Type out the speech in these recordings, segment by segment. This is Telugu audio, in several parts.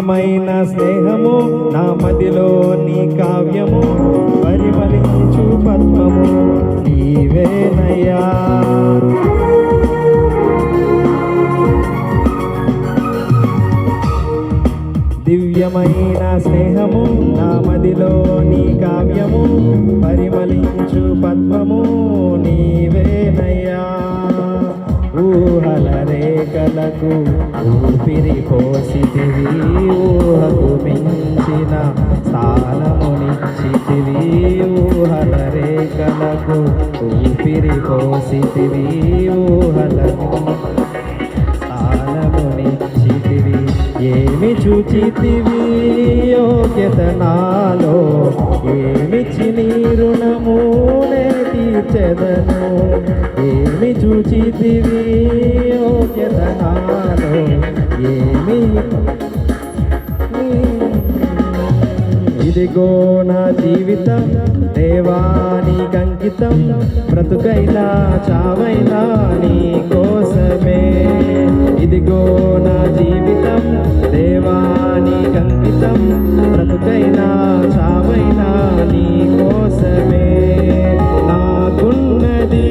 దివ్యమైన స్నేహము నా మదిలో నీ కావ్యము పరిమళించు పద్మము నీవేనయ్యా. దివ్యమైన స్నేహము నా మదిలో నీ కావ్యము పరిమళించు పద్మము నీవేనయ్యా. ఊహల రేఖలకు ఊపిరి పోసితివి, ఊహకు మించిన స్థానమునిచ్చితివి. ఊహల రేఖలకు ఊపిరి పోసితివి, ఊహలకు స్థానమునిచ్చితివి. ఏమి చూచితివి యోగ్యత నాలో, ఏమిచ్చి నీ రుణమునే తీర్చెదను. ఏమి చూచితివి యోగ్యత నాలో, ఏమి ఇదిగో నా జీవితం దేవానికంకితం, బ్రతుకైనా చావైనా నీ కోసమే. ఇదిగో నా జీవితం దేవానికంకితం, బ్రతుకైనా చావైనా నీ కోసమే. నాకున్నది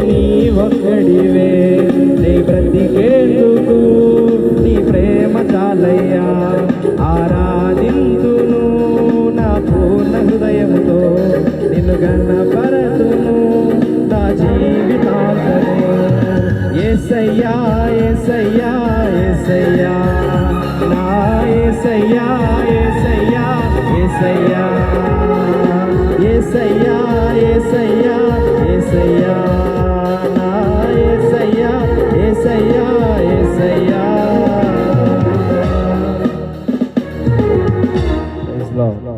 నీ ఒక్కడివే, నీ బ్రతికేందుకు నీ ప్రేమ చాలయ్యా. ఆరాధింతును నా పూర్ణ హృదయముతో, నిన్ను గణపరతును నా జీవితాంతము. యేసయ్యా యేసయ్యా యేసయ్యా, నా యేసయ్యా యేసయ్యా యేసయ్యా, యేసయ్యా యేసయ్యా యేసయ్యా, నా యేసయ్యా యేసయ్యా యేసయ్యా. Praise Lord.